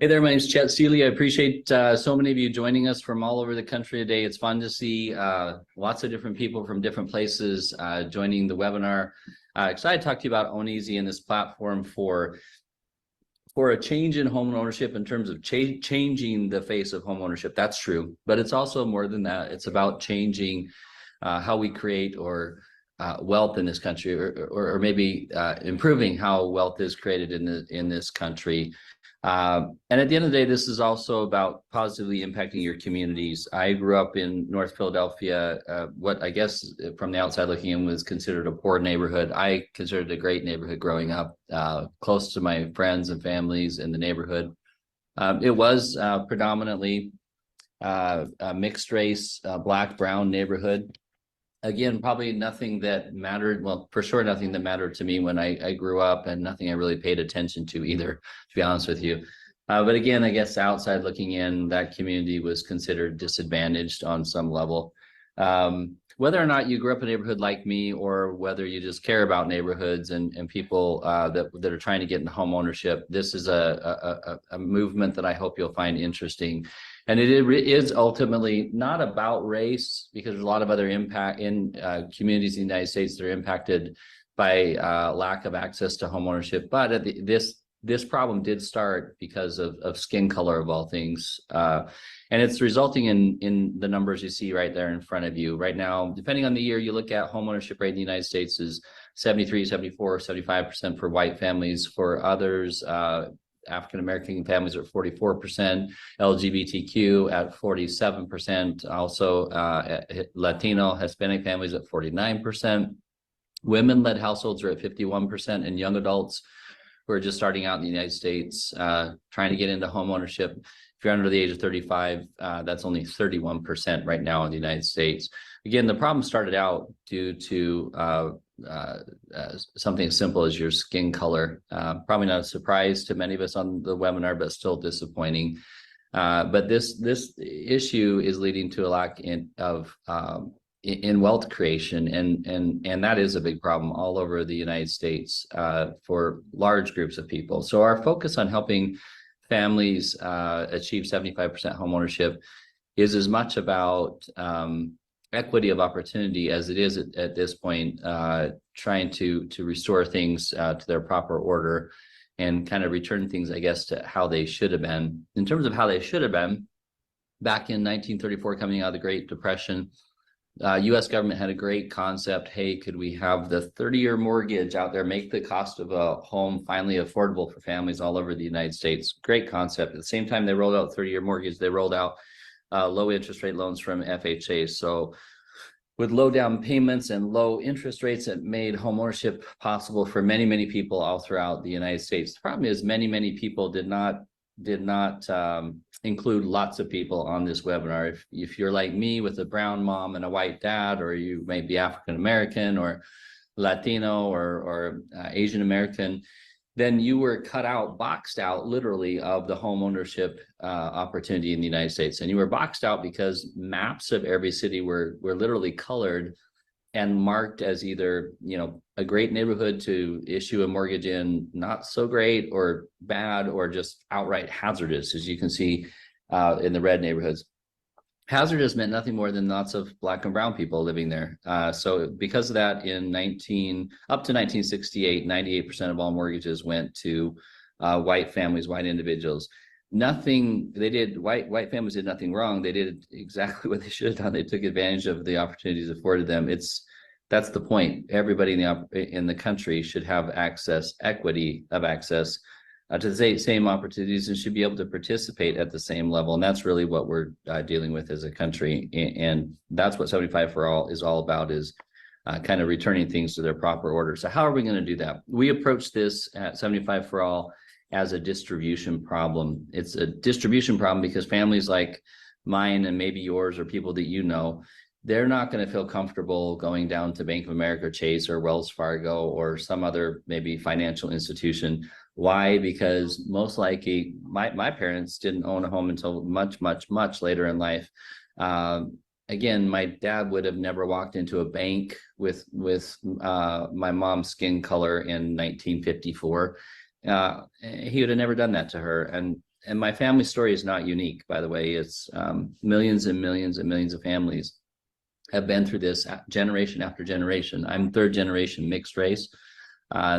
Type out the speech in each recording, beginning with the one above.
Hey there, my name is Chet Seeley. I appreciate so many of you joining us from all over the country today. It's fun to see lots of different people from different places joining the webinar. Excited to talk to you about Own Easy and this platform for a change in home ownership in terms of changing the face of home ownership. That's true, but it's also more than that. It's about changing how we create wealth in this country, or maybe improving how wealth is created in this country. And at the end of the day, this is also about positively impacting your communities. I grew up in North Philadelphia, what I guess from the outside looking in was considered a poor neighborhood. I considered it a great neighborhood growing up, close to my friends and families in the neighborhood. It was predominantly a mixed race, black, brown neighborhood. Again, probably nothing that mattered. Well, for sure, nothing that mattered to me when I grew up, and nothing I really paid attention to either, to be honest with you. But again, I guess outside looking in, that community was considered disadvantaged on some level. Whether or not you grew up in a neighborhood like me, or whether you just care about neighborhoods and people that are trying to get into home ownership, this is a movement that I hope you'll find interesting. And it is ultimately not about race, because there's a lot of other impact in communities in the United States that are impacted by lack of access to homeownership. But this problem did start because of skin color, of all things. And it's resulting in the numbers you see right there in front of you. Right now, depending on the year you look at, homeownership rate in the United States is 73, 74, 75% for white families. For others, African-American families are 44%, LGBTQ at 47%, also Latino, Hispanic families at 49%. Women-led households are at 51%, and young adults who are just starting out in the United States, trying to get into home ownership, if you're under the age of 35, that's only 31% right now in the United States. Again, the problem started out due to something as simple as your skin color. Probably not a surprise to many of us on the webinar, but still disappointing. But this issue is leading to a lack of wealth creation, and that is a big problem all over the United States for large groups of people. So our focus on helping families achieve 75% home ownership is as much about equity of opportunity as it is at this point, trying to restore things to their proper order and kind of return things, I guess, to how they should have been. In terms of how they should have been, back in 1934, coming out of the Great Depression, U.S. government had a great concept. Hey, could we have the 30-year mortgage out there, make the cost of a home finally affordable for families all over the United States? Great concept. At the same time they rolled out 30-year mortgage, they rolled out low interest rate loans from FHA. So with low down payments and low interest rates, it made homeownership possible for many, many people all throughout the United States. The problem is many people did not include lots of people on this webinar. If you're like me with a brown mom and a white dad, or you may be African American or Latino or Asian American, then you were cut out, boxed out literally of the home ownership opportunity in the United States. And you were boxed out because maps of every city were literally colored and marked as either, a great neighborhood to issue a mortgage in, not so great or bad, or just outright hazardous, as you can see in the red neighborhoods. Hazardous meant nothing more than lots of black and brown people living there. So because of that, up to 1968, 98% of all mortgages went to white families, white individuals. White families did nothing wrong. They did exactly what they should have done. They took advantage of the opportunities afforded them. That's the point. Everybody in the country should have equity of access to the same opportunities, and should be able to participate at the same level. And that's really what we're dealing with as a country. And that's what 75 for All is all about, is kind of returning things to their proper order. So how are we going to do that? We approach this at 75 for All as a distribution problem. It's a distribution problem because families like mine, and maybe yours, or people that they're not going to feel comfortable going down to Bank of America, Chase, or Wells Fargo, or some other maybe financial institution. Why? Because most likely my parents didn't own a home until much later in life. Again, my dad would have never walked into a bank with my mom's skin color in 1954. he would have never done that to her. And my family story is not unique, by the way. It's millions and millions and millions of families have been through this generation after generation. I'm third generation mixed race.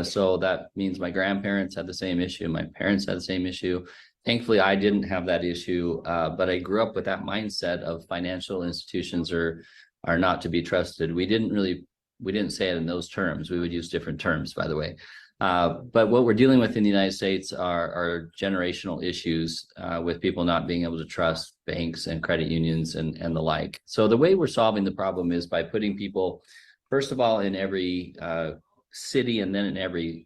So that means my grandparents had the same issue. My parents had the same issue. Thankfully, I didn't have that issue, but I grew up with that mindset of financial institutions are not to be trusted. We didn't say it in those terms. We would use different terms, by the way. But what we're dealing with in the United States are generational issues with people not being able to trust banks and credit unions and the like. So the way we're solving the problem is by putting people, first of all, in every city, and then in every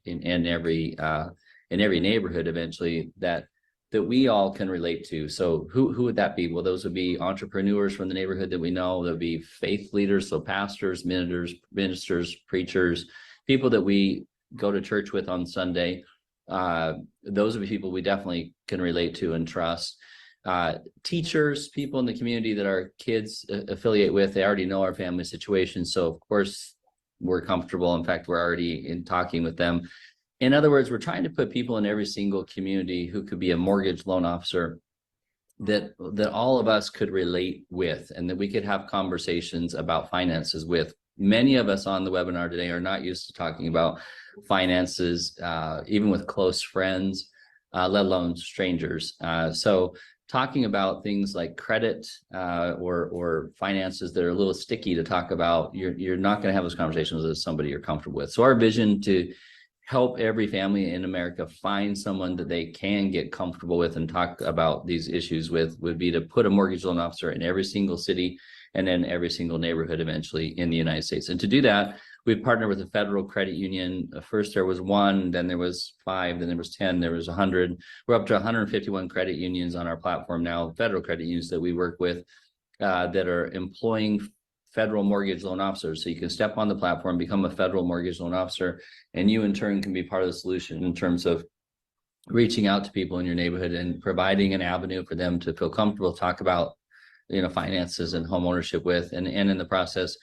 neighborhood eventually that we all can relate to. So who would that be? Well, those would be entrepreneurs from the neighborhood that we know. There'll be faith leaders, so pastors, ministers, preachers, people that we go to church with on Sunday. Those would be people we definitely can relate to and trust. Teachers, people in the community that our kids affiliate with, they already know our family situation. So of course we're comfortable. In fact, we're already in talking with them. In other words, we're trying to put people in every single community who could be a mortgage loan officer that all of us could relate with, and that we could have conversations about finances with. Many of us on the webinar today are not used to talking about finances, even with close friends, let alone strangers. So talking about things like credit or finances that are a little sticky to talk about, you're not going to have those conversations with somebody you're comfortable with. So our vision to help every family in America find someone that they can get comfortable with and talk about these issues with would be to put a mortgage loan officer in every single city and then every single neighborhood eventually in the United States. And to do that, we've partnered with a federal credit union. First there was 1, then there was 5, then there was 10, there was 100. We're up to 151 credit unions on our platform now, federal credit unions that we work with that are employing federal mortgage loan officers. So you can step on the platform, become a federal mortgage loan officer, and you in turn can be part of the solution in terms of reaching out to people in your neighborhood and providing an avenue for them to feel comfortable, talk about finances and home ownership with, and in the process,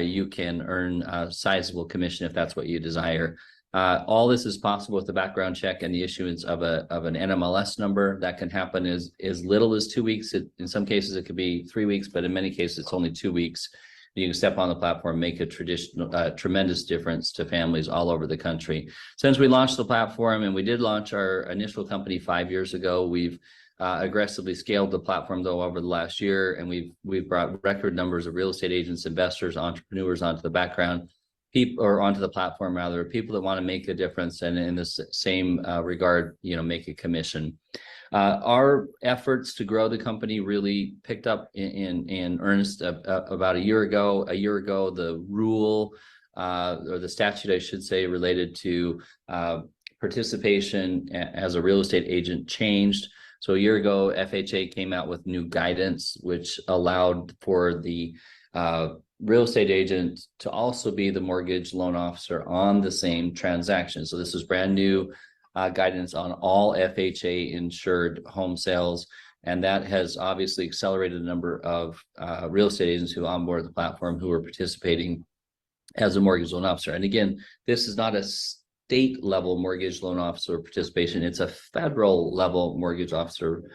you can earn a sizable commission if that's what you desire. All this is possible with the background check and the issuance of an NMLS number. That can happen as little as 2 weeks. In some cases, it could be 3 weeks, but in many cases, it's only 2 weeks. You can step on the platform, make a tremendous difference to families all over the country. Since we launched the platform, and we did launch our initial company 5 years ago, we've aggressively scaled the platform though over the last year, and we've brought record numbers of real estate agents, investors, entrepreneurs onto the onto the platform rather, people that want to make a difference, and in the same regard, make a commission. Our efforts to grow the company really picked up in earnest about a year ago. A year ago, the rule or the statute, I should say, related to participation as a real estate agent changed. So a year ago, FHA came out with new guidance, which allowed for the real estate agent to also be the mortgage loan officer on the same transaction. So this is brand new guidance on all FHA insured home sales. And that has obviously accelerated the number of real estate agents who onboard the platform who are participating as a mortgage loan officer. And again, this is not a state level mortgage loan officer participation. It's a federal level mortgage officer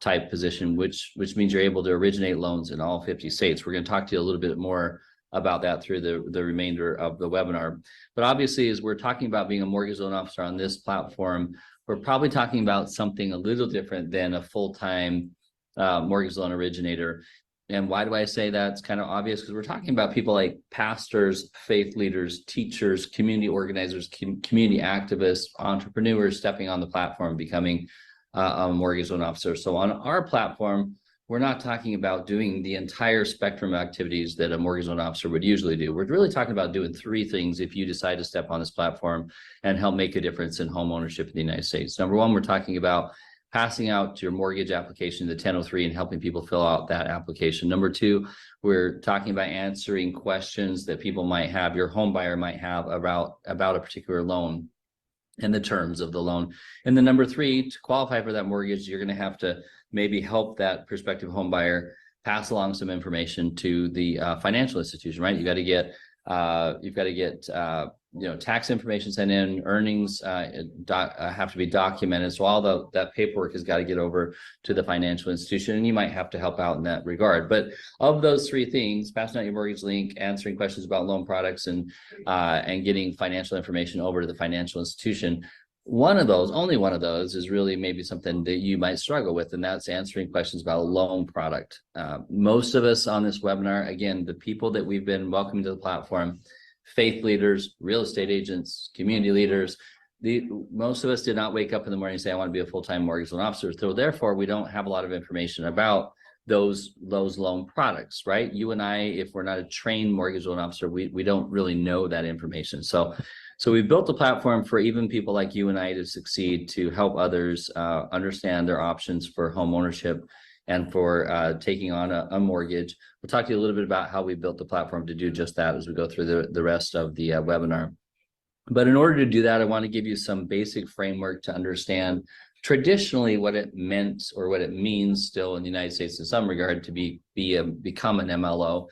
type position, which means you're able to originate loans in all 50 states. We're going to talk to you a little bit more about that through the remainder of the webinar. But obviously, as we're talking about being a mortgage loan officer on this platform, we're probably talking about something a little different than a full-time mortgage loan originator. And why do I say that? It's kind of obvious because we're talking about people like pastors, faith leaders, teachers, community organizers, community activists, entrepreneurs stepping on the platform, becoming a mortgage loan officer. So on our platform, we're not talking about doing the entire spectrum of activities that a mortgage loan officer would usually do. We're really talking about doing 3 things if you decide to step on this platform and help make a difference in home ownership in the United States. Number 1, we're talking about passing out your mortgage application, the 1003, and helping people fill out that application. Number 2, we're talking about answering questions that people might have, your home buyer might have about a particular loan and the terms of the loan. And then number 3, to qualify for that mortgage, you're going to have to maybe help that prospective home buyer pass along some information to the financial institution, right? You've got to get tax information sent in, earnings have to be documented. So all that paperwork has got to get over to the financial institution, and you might have to help out in that regard. But of those three things, passing out your mortgage link, answering questions about loan products, and getting financial information over to the financial institution, only one of those is really maybe something that you might struggle with, and that's answering questions about a loan product. Most of us on this webinar, again, the people that we've been welcoming to the platform, faith leaders, real estate agents, community leaders, most of us did not wake up in the morning and say, I want to be a full-time mortgage loan officer. So therefore, we don't have a lot of information about those loan products, right? You and I, if we're not a trained mortgage loan officer, we don't really know that information. So we built a platform for even people like you and I to succeed, to help others understand their options for home ownership and for taking on a mortgage. We'll talk to you a little bit about how we built the platform to do just that as we go through the rest of the webinar. But in order to do that, I want to give you some basic framework to understand traditionally what it meant, or what it means still in the United States in some regard, to become an MLO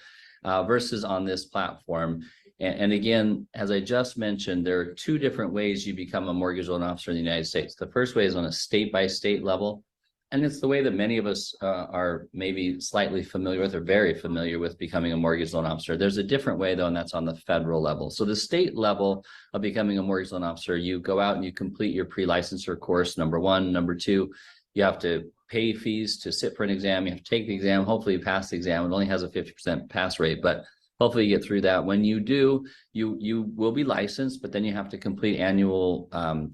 versus on this platform. And again, as I just mentioned, there are two different ways you become a mortgage loan officer in the United States. The first way is on a state-by-state level, and it's the way that many of us are maybe slightly familiar with, or very familiar with, becoming a mortgage loan officer. There's a different way, though, and that's on the federal level. So the state level of becoming a mortgage loan officer, you go out and you complete your pre-licensure course, number one. Number two, you have to pay fees to sit for an exam. You have to take the exam. Hopefully you pass the exam. It only has a 50% pass rate, but hopefully you get through that. When you do, you will be licensed, but then you have to complete annual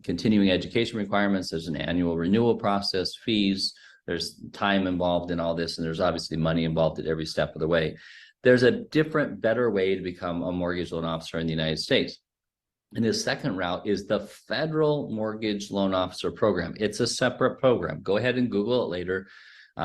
continuing education requirements. There's an annual renewal process, fees, there's time involved in all this, and there's obviously money involved at every step of the way. There's a different, better way to become a mortgage loan officer in the United States. And the second route is the Federal Mortgage Loan Officer Program. It's a separate program. Go ahead and Google it later.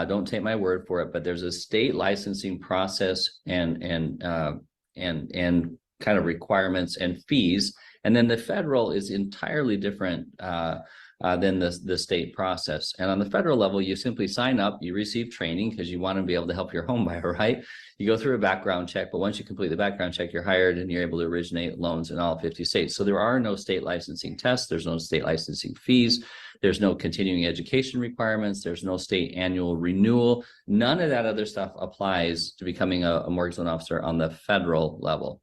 Don't take my word for it, but there's a state licensing process and kind of requirements and fees. And then the federal is entirely different than the state process. And on the federal level, you simply sign up, you receive training because you want to be able to help your home buyer, right? You go through a background check, but once you complete the background check, you're hired and you're able to originate loans in all 50 states. So there are no state licensing tests. There's no state licensing fees. There's no continuing education requirements. There's no state annual renewal. None of that other stuff applies to becoming a mortgage loan officer on the federal level.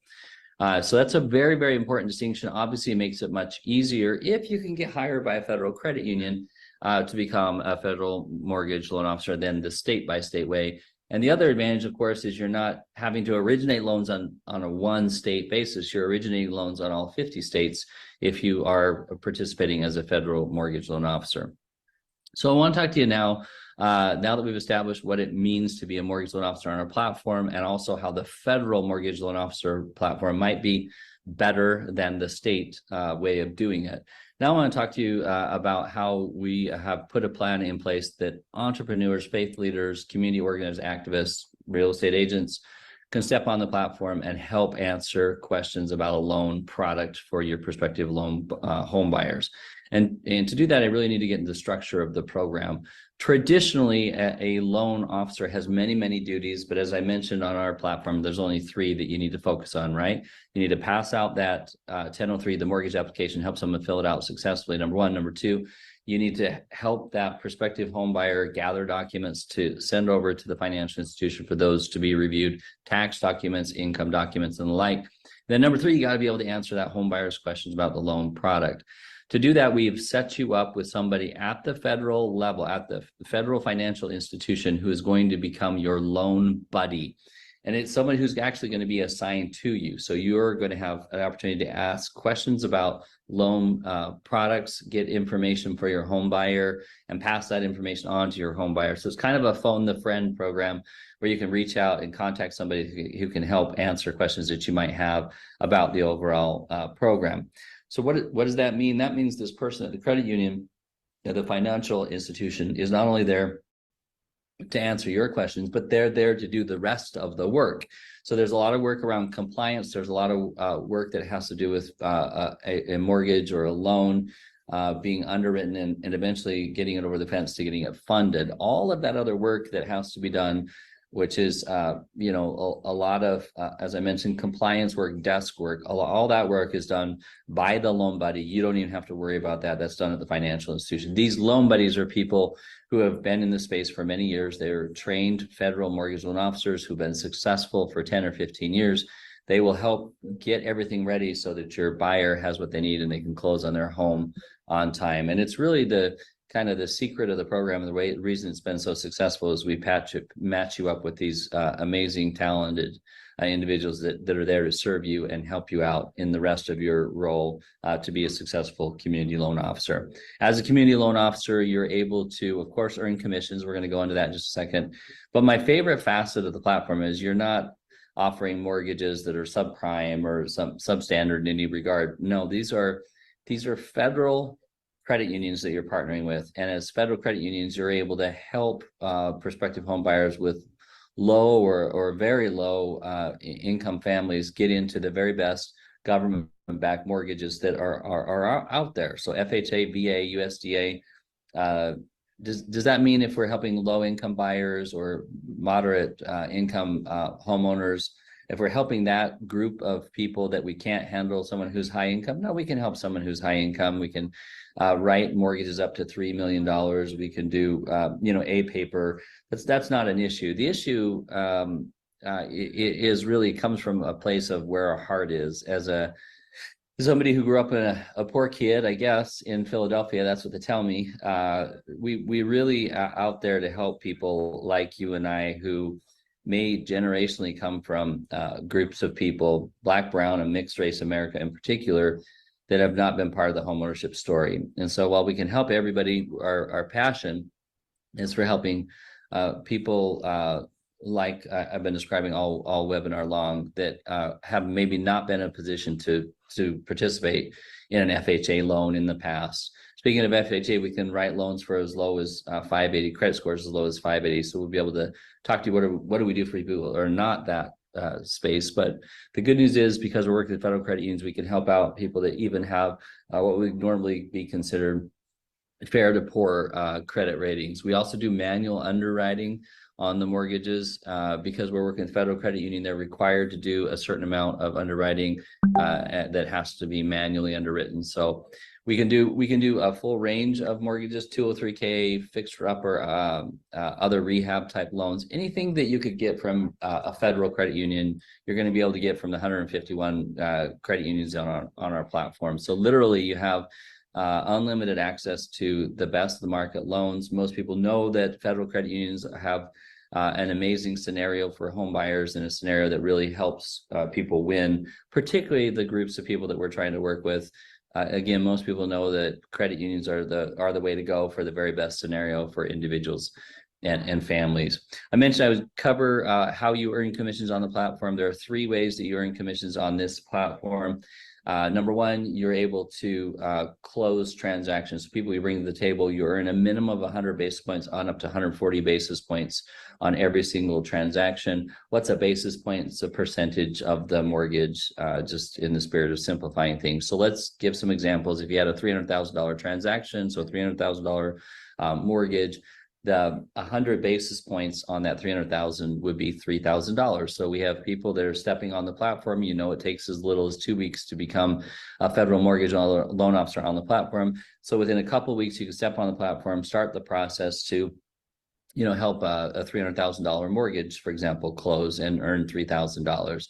So that's a very, very important distinction. Obviously, it makes it much easier if you can get hired by a federal credit union to become a federal mortgage loan officer than the state-by-state way. And the other advantage, of course, is you're not having to originate loans on a one state basis. You're originating loans on all 50 states if you are participating as a federal mortgage loan officer. So I want to talk to you now that we've established what it means to be a mortgage loan officer on our platform, and also how the federal mortgage loan officer platform might be better than the state way of doing it. Now I want to talk to you about how we have put a plan in place that entrepreneurs, faith leaders, community organizers, activists, real estate agents can step on the platform and help answer questions about a loan product for your prospective loan home buyers. And to do that, I really need to get into the structure of the program. Traditionally, a loan officer has many, many duties, but as I mentioned on our platform, there's only three that you need to focus on, right? You need to pass out that 1003, the mortgage application, help someone fill it out successfully, number one. Number two, you need to help that prospective home buyer gather documents to send over to the financial institution for those to be reviewed, tax documents, income documents, and the like. Then number three, you got to be able to answer that home buyer's questions about the loan product. To do that, we've set you up with somebody at the federal level, at the federal financial institution, who is going to become your loan buddy. And it's someone who's actually going to be assigned to you. So you're going to have an opportunity to ask questions about loan products, get information for your home buyer, and pass that information on to your home buyer. So it's kind of a phone the friend program where you can reach out and contact somebody who can help answer questions that you might have about the overall program. So what does that mean? That means this person at the credit union, the financial institution, is not only there to answer your questions, but they're there to do the rest of the work. So there's a lot of work around compliance. There's a lot of work that has to do with a mortgage or a loan being underwritten and eventually getting it over the fence to getting it funded. All of that other work that has to be done which is, you know, a lot of, as I mentioned, compliance work, desk work, all that work is done by the loan buddy. You don't even have to worry about that. That's done at the financial institution. These loan buddies are people who have been in the space for many years. They're trained federal mortgage loan officers who've been successful for 10 or 15 years. They will help get everything ready so that your buyer has what they need and they can close on their home on time. And it's really the kind of the secret of the program, and the reason it's been so successful is we match you up with these amazing, talented individuals that are there to serve you and help you out in the rest of your role to be a successful community loan officer. As a community loan officer, you're able to, of course, earn commissions. We're going to go into that in just a second. But my favorite facet of the platform is you're not offering mortgages that are subprime or substandard in any regard. No, these are federal credit unions that you're partnering with. And as federal credit unions, you're able to help prospective home buyers with low or very low income families get into the very best government-backed mortgages that are out there. So FHA, VA, USDA. Does that mean if we're helping low income buyers or moderate income homeowners, if we're helping that group of people that we can't handle someone who's high income? No, we can help someone who's high income. We can write mortgages up to $3 million. We can do, you know, a paper. That's not an issue. The issue is really comes from a place of where our heart is. As somebody who grew up in a poor kid, I guess, in Philadelphia, that's what they tell me. We really are out there to help people like you and I who may generationally come from groups of people, Black, brown, and mixed race America in particular, that have not been part of the homeownership story. And so while we can help everybody, our passion is for helping people like I've been describing all webinar long that have maybe not been in a position to participate in an FHA loan in the past. Speaking of FHA, we can write loans for as low as 580, credit scores as low as 580. So we'll be able to talk to you, what do we do for people who are not that space. But the good news is, because we're working with federal credit unions, we can help out people that even have what would normally be considered fair to poor credit ratings. We also do manual underwriting on the mortgages because we're working with federal credit union. They're required to do a certain amount of underwriting that has to be manually underwritten. So we can do a full range of mortgages, 203K, fixed upper, other rehab type loans. Anything that you could get from a federal credit union, you're going to be able to get from the 151 credit unions on our platform. So literally, you have unlimited access to the best of the market loans. Most people know that federal credit unions have an amazing scenario for home buyers, and a scenario that really helps people win, particularly the groups of people that we're trying to work with. Again, most people know that credit unions are the way to go for the very best scenario for individuals and families. I mentioned I would cover how you earn commissions on the platform. There are 3 ways that you earn commissions on this platform. Number one, you're able to close transactions. So people you bring to the table, you earn a minimum of 100 basis points on up to 140 basis points on every single transaction. What's a basis point? It's a percentage of the mortgage, just in the spirit of simplifying things. So let's give some examples. If you had a $300,000 transaction, so $300,000 mortgage, the 100 basis points on that 300,000 would be $3,000. So we have people that are stepping on the platform. You know, it takes as little as 2 weeks to become a federal mortgage loan officer on the platform. So within a couple of weeks, you can step on the platform, start the process to, you know, help a $300,000 mortgage, for example, close and earn $3,000.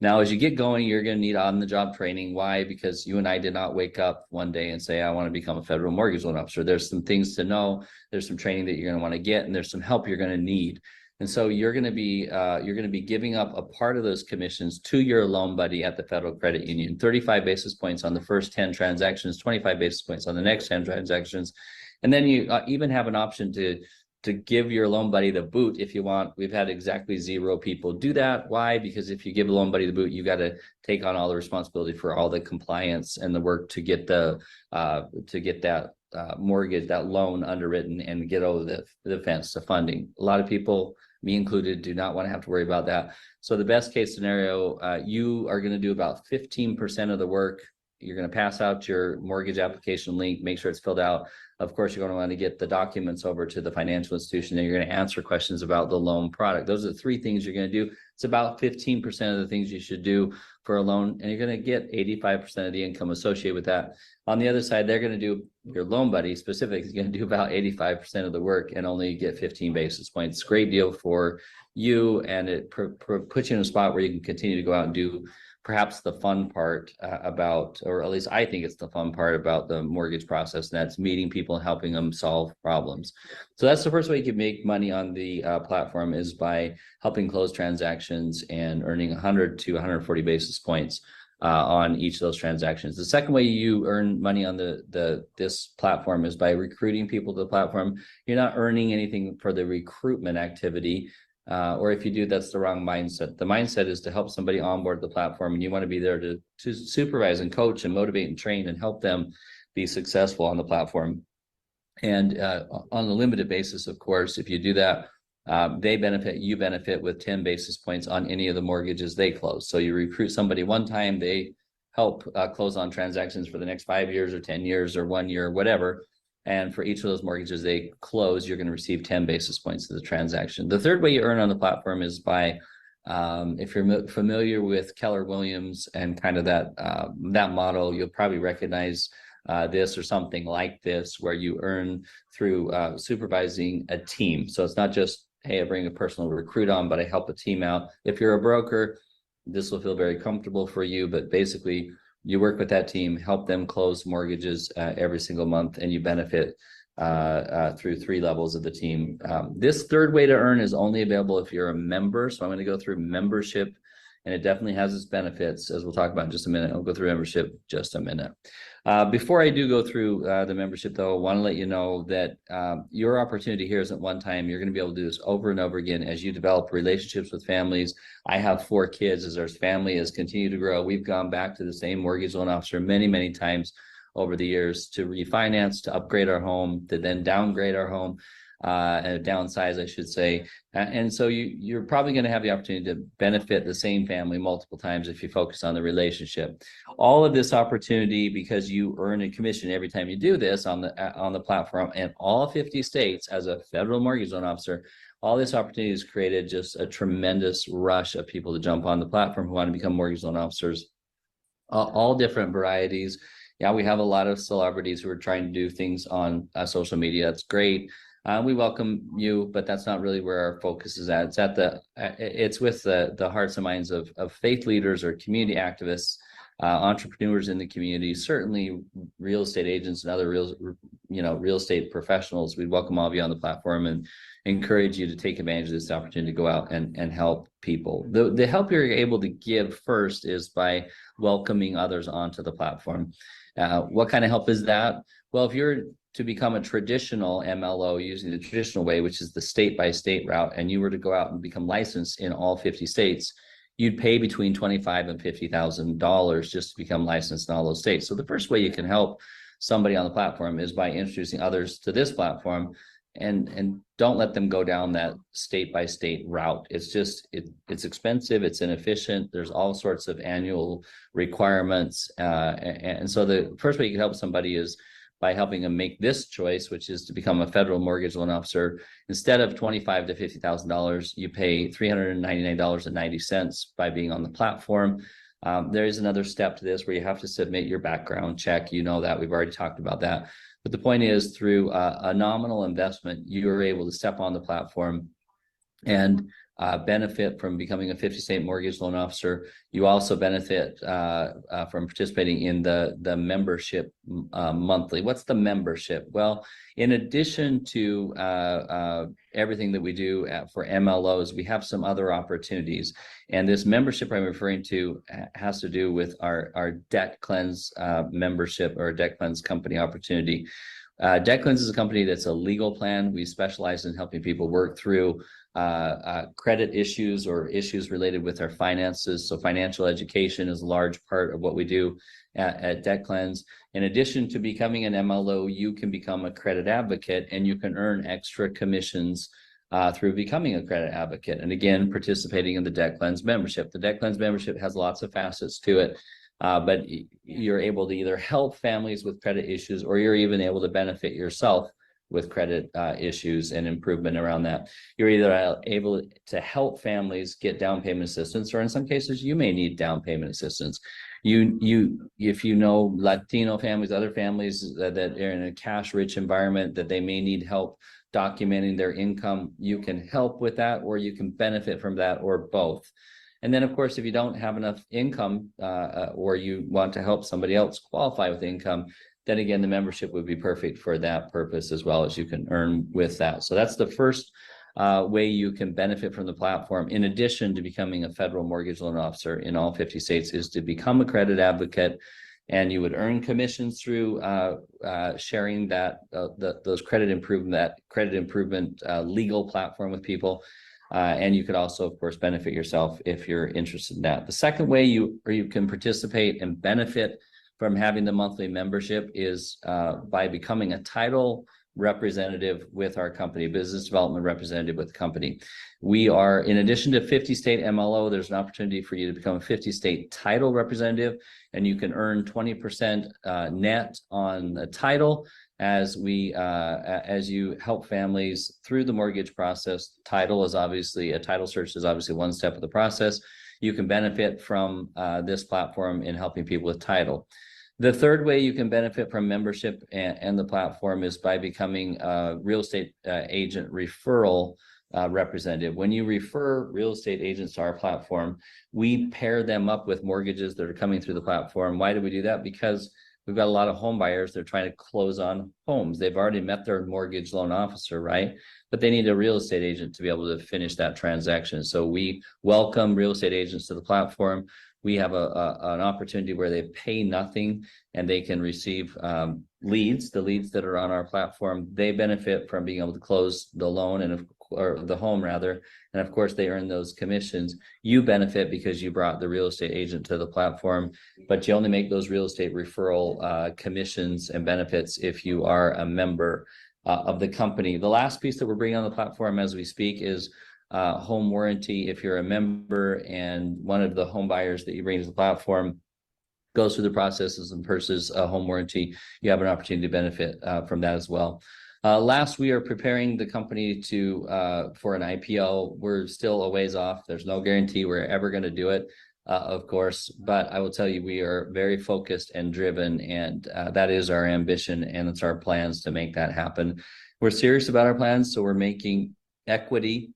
Now, as you get going, you're going to need on-the-job training. Why? Because you and I did not wake up one day and say, I want to become a federal mortgage loan officer. There's some things to know. There's some training that you're going to want to get, and there's some help you're going to need. And so you're going to be giving up a part of those commissions to your loan buddy at the federal credit union. 35 basis points on the first 10 transactions, 25 basis points on the next 10 transactions. And then you even have an option to give your loan buddy the boot if you want. We've had exactly 0 people do that. Why? Because if you give a loan buddy the boot, you got to take on all the responsibility for all the compliance and the work to get that mortgage, that loan underwritten and get over the fence to funding. A lot of people, me included, do not want to have to worry about that. So the best case scenario, you are going to do about 15% of the work you're going to pass out your mortgage application link, make sure it's filled out. Of course, you're going to want to get the documents over to the financial institution, and you're going to answer questions about the loan product. Those are the three things you're going to do. It's about 15% of the things you should do for a loan, and you're going to get 85% of the income associated with that. On the other side, they're going to do, your loan buddy specifically is going to do about 85% of the work and only get 15 basis points. Great deal for you, and it puts you in a spot where you can continue to go out and do perhaps the fun part about, or at least I think it's the fun part about the mortgage process, and that's meeting people and helping them solve problems. So that's the first way you can make money on the platform, is by helping close transactions and earning 100 to 140 basis points on each of those transactions. The second way you earn money on this platform is by recruiting people to the platform. You're not earning anything for the recruitment activity. Or if you do, that's the wrong mindset. The mindset is to help somebody onboard the platform, and you want to be there to supervise and coach and motivate and train and help them be successful on the platform. And on a limited basis, of course, if you do that, they benefit, you benefit with 10 basis points on any of the mortgages they close. So you recruit somebody one time, they help close on transactions for the next 5 years or 10 years or 1 year, whatever. And for each of those mortgages they close, you're going to receive 10 basis points of the transaction. The third way you earn on the platform is by, if you're familiar with Keller Williams and kind of that model, you'll probably recognize this or something like this, where you earn through supervising a team. So it's not just, hey, I bring a personal recruit on, but I help a team out. If you're a broker, this will feel very comfortable for you, but basically you work with that team, help them close mortgages every single month, and you benefit through 3 levels of the team. This third way to earn is only available if you're a member. So I'm going to go through membership, and it definitely has its benefits, as we'll talk about in just a minute. I'll go through membership in just a minute. Before I do go through the membership, though, I want to let you know that your opportunity here isn't one time. You're going to be able to do this over and over again as you develop relationships with families. I have 4 kids. As our family has continued to grow, we've gone back to the same mortgage loan officer many, many times over the years to refinance, to upgrade our home, to then downgrade our home, and downsize, I should say. And so you're probably going to have the opportunity to benefit the same family multiple times if you focus on the relationship. All of this opportunity, because you earn a commission every time you do this on the platform, and all 50 states as a federal mortgage loan officer, all this opportunity has created just a tremendous rush of people to jump on the platform who want to become mortgage loan officers, all different varieties. Yeah, we have a lot of celebrities who are trying to do things on social media. That's great. We welcome you, but that's not really where our focus is at. It's with the hearts and minds of faith leaders or community activists, entrepreneurs in the community, certainly real estate agents and other real estate professionals. We welcome all of you on the platform and encourage you to take advantage of this opportunity to go out and help people. The help you're able to give first is by welcoming others onto the platform. What kind of help is that? Well, if you're to become a traditional MLO using the traditional way, which is the state-by-state route, and you were to go out and become licensed in all 50 states, you'd pay between $25,000 and $50,000 just to become licensed in all those states. So the first way you can help somebody on the platform is by introducing others to this platform, and don't let them go down that state-by-state route. It's expensive, it's inefficient, there's all sorts of annual requirements. And so the first way you can help somebody is by helping them make this choice, which is to become a federal mortgage loan officer. Instead of $25,000 to $50,000, you pay $399.90 by being on the platform. There is another step to this where you have to submit your background check. You know that, we've already talked about that. But the point is, through a nominal investment, you are able to step on the platform and benefit from becoming a 50-state mortgage loan officer. You also benefit from participating in the membership monthly. What's the membership? Well, in addition to everything that we do for MLOs, we have some other opportunities. And this membership I'm referring to has to do with our Debt Cleanse membership, or Debt Cleanse company opportunity. Debt Cleanse is a company that's a legal plan. We specialize in helping people work through credit issues or issues related with our finances. So financial education is a large part of what we do at Debt Cleanse. In addition to becoming an MLO, you can become a credit advocate, and you can earn extra commissions through becoming a credit advocate. And again, participating in the Debt Cleanse membership. The Debt Cleanse membership has lots of facets to it. but you're able to either help families with credit issues, or you're even able to benefit yourself with credit issues and improvement around that. You're either able to help families get down payment assistance, or in some cases you may need down payment assistance. If you know Latino families, other families that are in a cash-rich environment, that they may need help documenting their income, you can help with that, or you can benefit from that, or both. And then, of course, if you don't have enough income, or you want to help somebody else qualify with income, then again, the membership would be perfect for that purpose, as well as you can earn with that. So that's the first way you can benefit from the platform, in addition to becoming a federal mortgage loan officer in all 50 states, is to become a credit advocate. And you would earn commissions through sharing those credit improvement legal platform with people. And you could also, of course, benefit yourself if you're interested in that. The second way you can participate and benefit from having the monthly membership is by becoming a title representative with our company, business development representative with the company. We are, in addition to 50 state MLO, there's an opportunity for you to become a 50 state title representative, and you can earn 20% net on the title as you help families through the mortgage process. Title search is obviously one step of the process. You can benefit from this platform in helping people with title. The third way you can benefit from membership and the platform is by becoming a real estate agent referral representative. When you refer real estate agents to our platform, we pair them up with mortgages that are coming through the platform. Why do we do that? Because we've got a lot of home buyers. They're trying to close on homes. They've already met their mortgage loan officer, right? But they need a real estate agent to be able to finish that transaction. So we welcome real estate agents to the platform. We have an opportunity where they pay nothing and they can receive leads, the leads that are on our platform. They benefit from being able to close the loan or the home rather. And of course, they earn those commissions. You benefit because you brought the real estate agent to the platform, but you only make those real estate referral commissions and benefits if you are a member of the company. The last piece that we're bringing on the platform as we speak is home warranty. If you're a member and one of the home buyers that you bring to the platform goes through the processes and purchases a home warranty, you have an opportunity to benefit from that as well. Last, we are preparing the company for an IPO. We're still a ways off. There's no guarantee we're ever going to do it, of course, but I will tell you, we are very focused and driven, and that is our ambition, and it's our plans to make that happen. We're serious about our plans, so we're making equity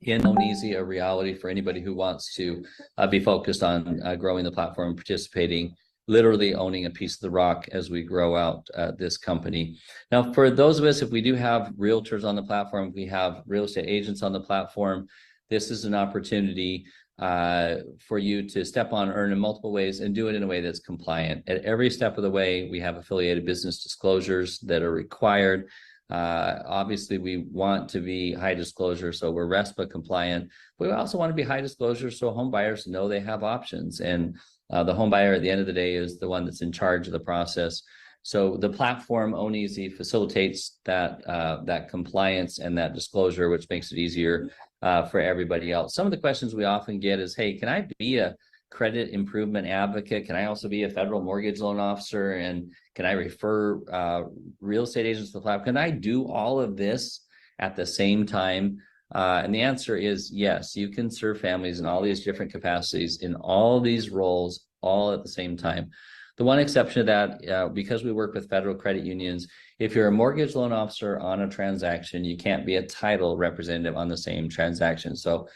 in homeizy a reality for anybody who wants to be focused on growing the platform, participating, literally owning a piece of the rock as we grow out this company. Now, for those of us, if we do have realtors on the platform, we have real estate agents on the platform, this is an opportunity for you to step on, earn in multiple ways, and do it in a way that's compliant. At every step of the way, we have affiliated business disclosures that are required. Obviously, we want to be high disclosure, so we're RESPA compliant. But we also want to be high disclosure so home buyers know they have options. And the home buyer at the end of the day is the one that's in charge of the process. So the platform homeizy facilitates that compliance and that disclosure, which makes it easier for everybody else. Some of the questions we often get is, hey, can I be a credit improvement advocate? Can I also be a federal mortgage loan officer? And can I refer real estate agents to the platform? Can I do all of this at the same time? And the answer is yes, you can serve families in all these different capacities, in all these roles, all at the same time. The one exception to that, because we work with federal credit unions, if you're a mortgage loan officer on a transaction, you can't be a title representative on the same transaction. So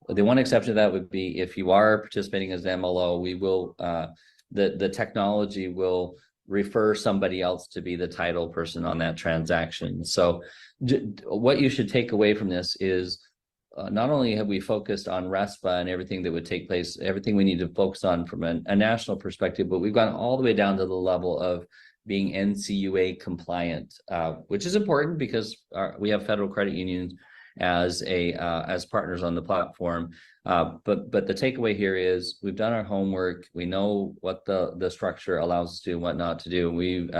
the one exception to that would be if you are participating as an MLO, we will the technology will refer somebody else to be the title person on that transaction. So what you should take away from this is not only have we focused on RESPA and everything that would take place, everything we need to focus on from a national perspective, but we've gone all the way down to the level of being NCUA compliant, which is important because we have federal credit unions as partners on the platform. But the takeaway here is we've done our homework. We know what the structure allows us to do and what not to do. We've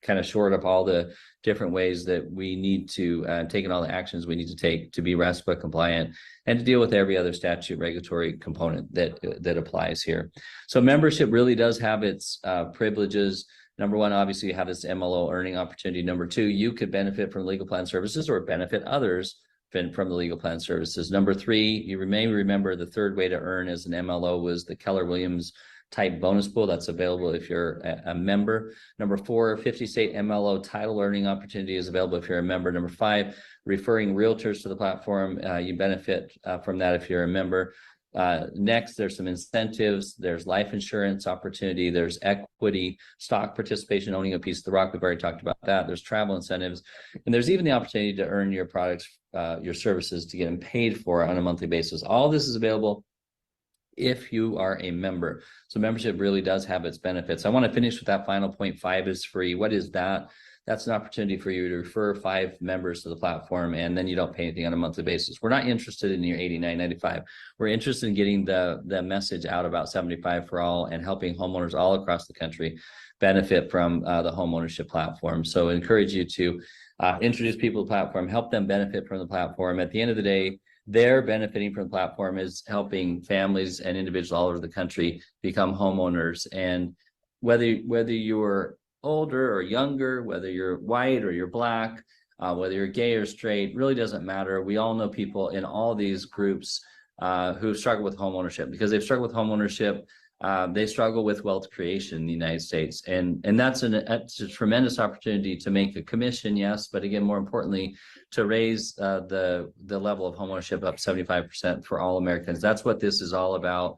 kind of shored up all the different ways that we need to taking all the actions we need to take to be RESPA compliant and to deal with every other statute regulatory component that applies here. So membership really does have its privileges. Number one, obviously, you have this MLO earning opportunity. Number two, you could benefit from legal plan services or benefit others from the legal plan services. Number three, you may remember the third way to earn as an MLO was the Keller Williams type bonus pool that's available if you're a member. Number four, 50-state MLO title earning opportunity is available if you're a member. Number five, referring realtors to the platform. You benefit from that if you're a member. Next, there's some incentives. There's life insurance opportunity. There's equity, stock participation, owning a piece of the rock. We've already talked about that. There's travel incentives. And there's even the opportunity to earn your products, your services, to get them paid for on a monthly basis. All this is available if you are a member. So membership really does have its benefits. I want to finish with that final point. 5 is free. What is that? That's an opportunity for you to refer 5 members to the platform, and then you don't pay anything on a monthly basis. We're not interested in your $89.95. We're interested in getting the message out about 75 for all and helping homeowners all across the country benefit from the homeownership platform. So I encourage you to introduce people to the platform, help them benefit from the platform. At the end of the day, they're benefiting from the platform is helping families and individuals all over the country become homeowners. And whether you're older or younger, whether you're white or you're black, whether you're gay or straight, really doesn't matter. We all know people in all these groups who struggle with homeownership. Because they've struggled with homeownership, they struggle with wealth creation in the United States. And that's a tremendous opportunity to make a commission, yes, but again, more importantly, to raise the level of homeownership up 75% for all Americans. That's what this is all about.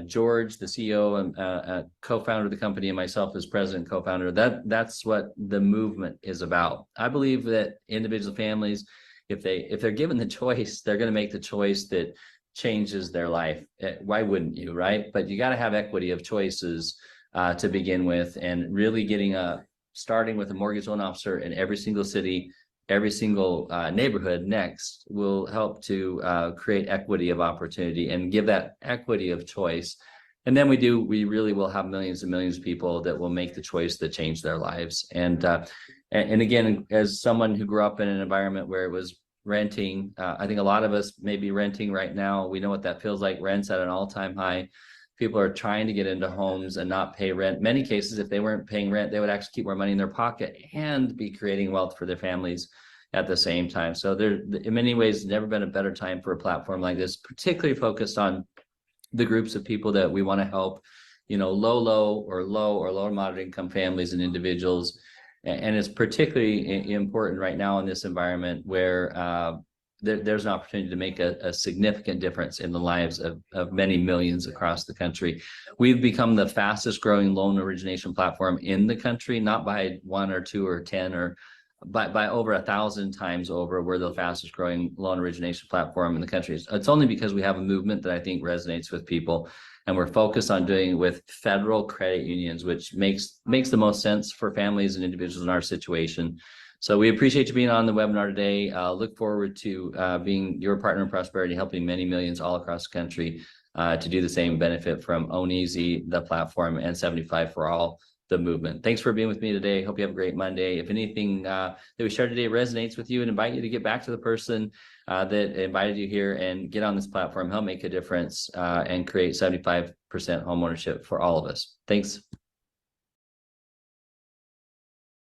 George, the CEO and co-founder of the company, and myself as president, co-founder, that's what the movement is about. I believe that individual families, if they're given the choice, they're going to make the choice that changes their life. Why wouldn't you, right? But you got to have equity of choices to begin with, and really starting with a mortgage loan officer in every single city, every single neighborhood next will help to create equity of opportunity and give that equity of choice. And then we really will have millions and millions of people that will make the choice to change their lives. And again, as someone who grew up in an environment where it was renting, I think a lot of us may be renting right now. We know what that feels like. Rent's at an all-time high. People are trying to get into homes and not pay rent. Many cases, if they weren't paying rent, they would actually keep more money in their pocket and be creating wealth for their families at the same time. So there, in many ways, never been a better time for a platform like this, particularly focused on the groups of people that we want to help, low or lower moderate income families and individuals. And it's particularly important right now in this environment where there's an opportunity to make a significant difference in the lives of many millions across the country. We've become the fastest growing loan origination platform in the country, not by 1 or 2 or 10 or by over 1,000 times over. We're the fastest growing loan origination platform in the country. It's only because we have a movement that I think resonates with people, and we're focused on doing it with federal credit unions, which makes the most sense for families and individuals in our situation. So we appreciate you being on the webinar today. Look forward to being your partner in prosperity, helping many millions all across the country to do the same, benefit from Own Easy, the platform, and 75 for all, the movement. Thanks for being with me today. Hope you have a great Monday. If anything that we shared today resonates with you, and invite you to get back to the person that invited you here and get on this platform, help make a difference and create 75% homeownership for all of us. Thanks.